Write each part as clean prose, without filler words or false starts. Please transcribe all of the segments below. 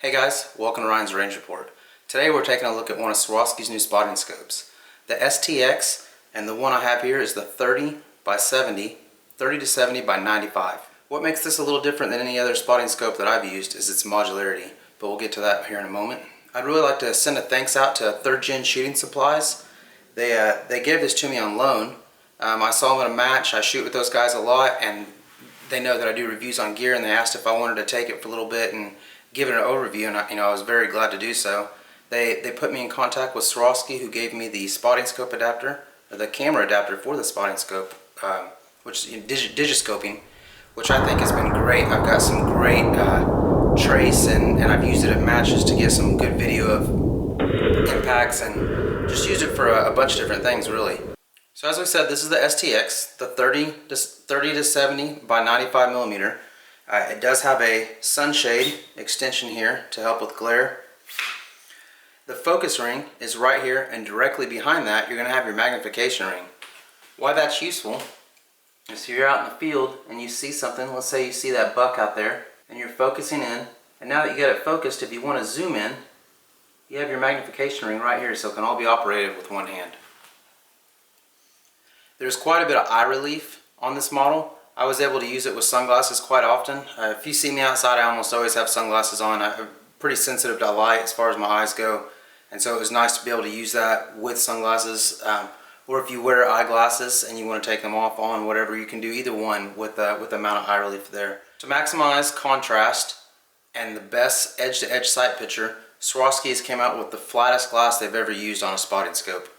Hey guys, welcome to Ryan's Range Report. Today we're taking a look at one of Swarovski's new spotting scopes. The STX, and the one I have here is the 30 by 70, 30 to 70 by 95. What makes this a little different than any other spotting scope that I've used is its modularity, but we'll get to that here in a moment. I'd really like to send a thanks out to 3rd Gen Shooting Supplies. They gave this to me on loan. I saw them at a match. I shoot with those guys a lot, and they know that I do reviews on gear, and they asked if I wanted to take it for a little bit and give it an overview, and I was very glad to do so. They put me in contact with Swarovski, who gave me the spotting scope adapter, or the camera adapter for the spotting scope, which is digiscoping, which I think has been great. I've got some great trace, and I've used it at matches to get some good video of impacts, and just used it for a bunch of different things, really. So as we said, this is the STX, the 30 to 70 by 95 millimeter. It does have a sunshade extension here to help with glare. The focus ring is right here, and directly behind that you're going to have your magnification ring. Why that's useful is if you're out in the field and you see something, let's say you see that buck out there and you're focusing in, and now that you got it focused, if you want to zoom in, you have your magnification ring right here, so it can all be operated with one hand. There's quite a bit of eye relief on this model. I was able to use it with sunglasses quite often. If you see me outside, I almost always have sunglasses on. I'm pretty sensitive to light as far as my eyes go, and so it was nice to be able to use that with sunglasses. Or if you wear eyeglasses and you want to take them off, on, whatever, you can do either one with the amount of eye relief there. To maximize contrast and the best edge-to-edge sight picture, Swarovski's came out with the flattest glass they've ever used on a spotting scope.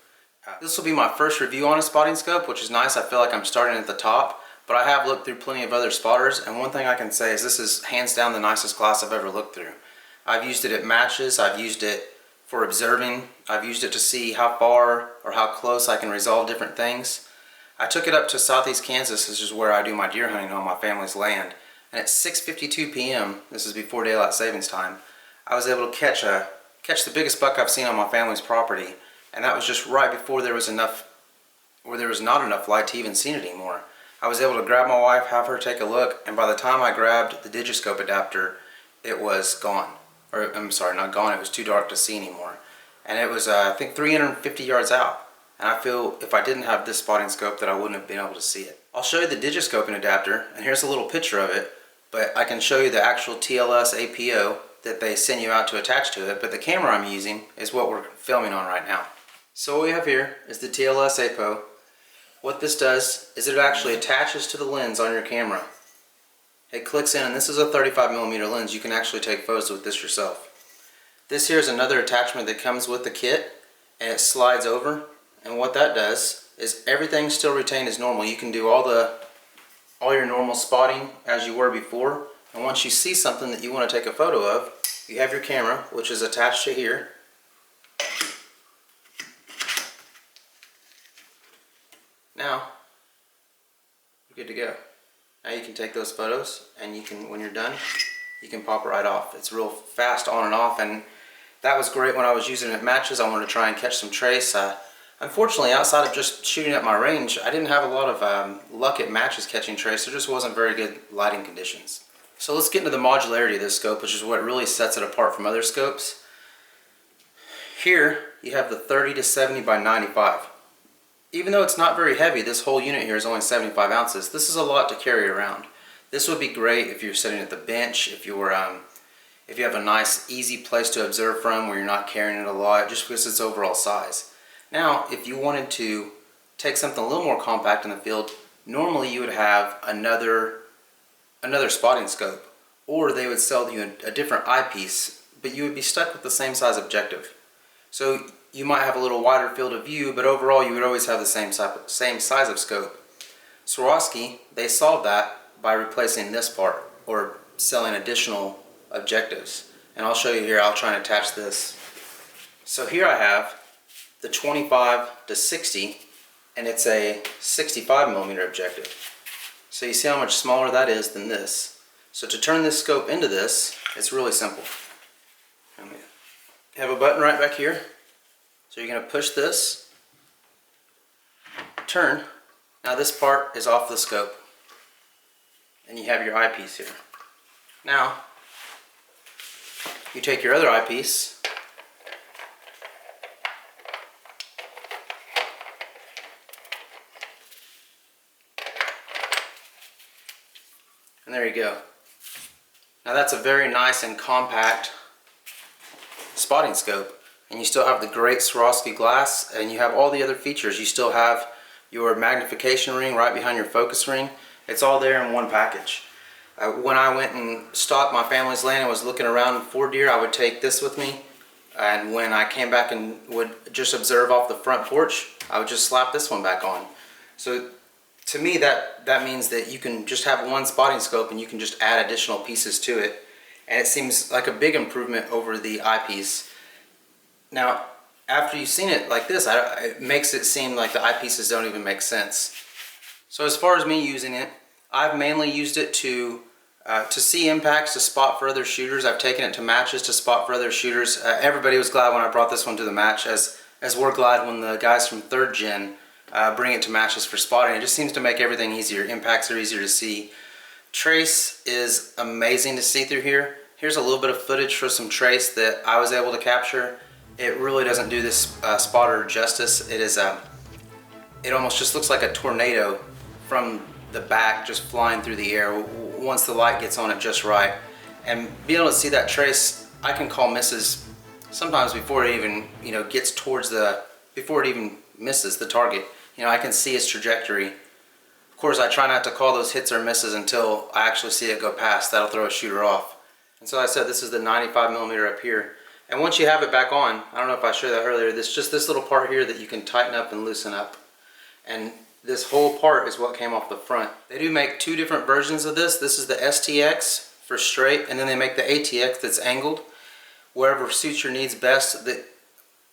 This will be my first review on a spotting scope, which is nice. I feel like I'm starting at the top, but I have looked through plenty of other spotters, and one thing I can say is this is hands down the nicest glass I've ever looked through. I've used it at matches, I've used it for observing, I've used it to see how far or how close I can resolve different things. I took it up to southeast Kansas, this is where I do my deer hunting on my family's land, and at 6:52 p.m., this is before daylight savings time, I was able to catch the biggest buck I've seen on my family's property, and that was just right before there was not enough light to even see it anymore. I was able to grab my wife, have her take a look, and by the time I grabbed the digiscope adapter, it was gone. Or, I'm sorry, not gone, it was too dark to see anymore. And it was, I think, 350 yards out. And I feel if I didn't have this spotting scope that I wouldn't have been able to see it. I'll show you the digiscoping adapter, and here's a little picture of it, but I can show you the actual TLS APO that they send you out to attach to it, but the camera I'm using is what we're filming on right now. So what we have here is the TLS APO. What this does is it actually attaches to the lens on your camera. It clicks in, and this is a 35mm lens. You can actually take photos with this yourself. This here is another attachment that comes with the kit, and it slides over, and what that does is everything's still retained as normal. You can do all your normal spotting as you were before, and once you see something that you want to take a photo of, you have your camera, which is attached to here. Now, you're good to go. Now you can take those photos, and you can, when you're done, you can pop it right off. It's real fast on and off, and that was great when I was using it at matches. I wanted to try and catch some trace. Unfortunately, outside of just shooting at my range, I didn't have a lot of luck at matches catching trace. There just wasn't very good lighting conditions. So let's get into the modularity of this scope, which is what really sets it apart from other scopes. Here, you have the 30 to 70 by 95. Even though it's not very heavy, this whole unit here is only 75 ounces. This is a lot to carry around. This would be great if you're sitting at the bench, if you have a nice, easy place to observe from where you're not carrying it a lot, just because its overall size. Now, if you wanted to take something a little more compact in the field, normally you would have another spotting scope, or they would sell you a different eyepiece, but you would be stuck with the same size objective. So you might have a little wider field of view, but overall you would always have the same size of scope. Swarovski, they solved that by replacing this part, or selling additional objectives. And I'll show you here, I'll try and attach this. So here I have the 25 to 60, and it's a 65mm objective. So you see how much smaller that is than this. So to turn this scope into this, it's really simple. You have a button right back here. So you're going to push this, turn. Now this part is off the scope, and you have your eyepiece here. Now you take your other eyepiece, and there you go. Now that's a very nice and compact spotting scope, and you still have the great Swarovski glass, and you have all the other features. You still have your magnification ring right behind your focus ring. It's all there in one package. When I went and stalked my family's land and was looking around for deer, I would take this with me, and when I came back and would just observe off the front porch, I would just slap this one back on. So to me, that means that you can just have one spotting scope and you can just add additional pieces to it, and it seems like a big improvement over the eyepiece. Now, after you've seen it like this, it makes it seem like the eyepieces don't even make sense. So as far as me using it, I've mainly used it to see impacts, to spot for other shooters. I've taken it to matches to spot for other shooters. Everybody was glad when I brought this one to the match, as we're glad when the guys from 3rd Gen bring it to matches for spotting. It just seems to make everything easier. Impacts are easier to see. Trace is amazing to see through here. Here's a little bit of footage for some trace that I was able to capture. It really doesn't do this spotter justice. It almost just looks like a tornado from the back just flying through the air once the light gets on it just right. And being able to see that trace, I can call misses sometimes before it even gets towards before it even misses the target. I can see its trajectory. Of course, I try not to call those hits or misses until I actually see it go past. That'll throw a shooter off. And so I said, this is the 95mm up here. And once you have it back on, I don't know if I showed that earlier, just this little part here that you can tighten up and loosen up. And this whole part is what came off the front. They do make 2 different versions of this. This is the STX for straight, and then they make the ATX that's angled. Wherever suits your needs best.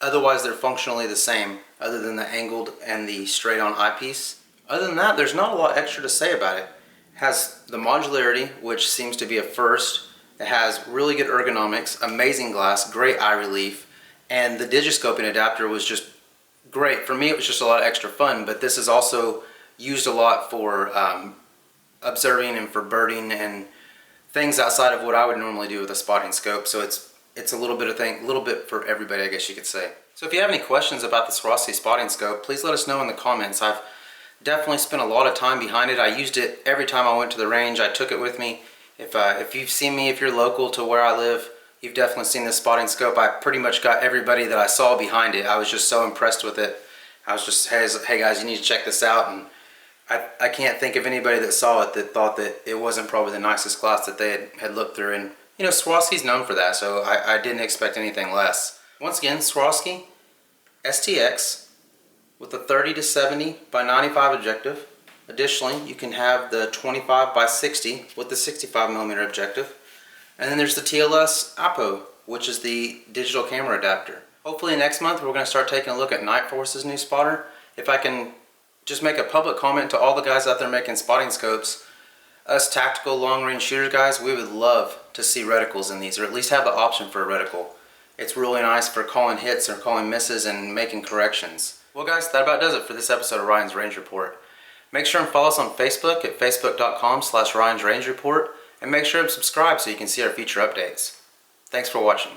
Otherwise, they're functionally the same, other than the angled and the straight on eyepiece. Other than that, there's not a lot extra to say about it. It has the modularity, which seems to be a first. It has really good ergonomics, amazing glass, great eye relief, and the digiscoping adapter was just great. For me, it was just a lot of extra fun, but this is also used a lot for observing and for birding and things outside of what I would normally do with a spotting scope. So it's a little bit for everybody, I guess you could say. So if you have any questions about the Swarovski spotting scope, please let us know in the comments. I've definitely spent a lot of time behind it. I used it every time I went to the range. I took it with me. If you've seen me, if you're local to where I live, you've definitely seen this spotting scope. I pretty much got everybody that I saw behind it. I was just so impressed with it. I was just, hey guys, you need to check this out. And I can't think of anybody that saw it that thought that it wasn't probably the nicest glass that they had looked through. And Swarovski's known for that, so I didn't expect anything less. Once again, Swarovski STX with a 30-70 by 95 objective. Additionally, you can have the 25 by 60 with the 65mm objective. And then there's the TLS Apo, which is the digital camera adapter. Hopefully next month we're going to start taking a look at Night Force's new spotter. If I can just make a public comment to all the guys out there making spotting scopes, us tactical long-range shooter guys, we would love to see reticles in these, or at least have the option for a reticle. It's really nice for calling hits or calling misses and making corrections. Well guys, that about does it for this episode of Ryan's Range Report. Make sure and follow us on Facebook at facebook.com/Ryan's Range Report, and make sure to subscribe so you can see our future updates. Thanks for watching.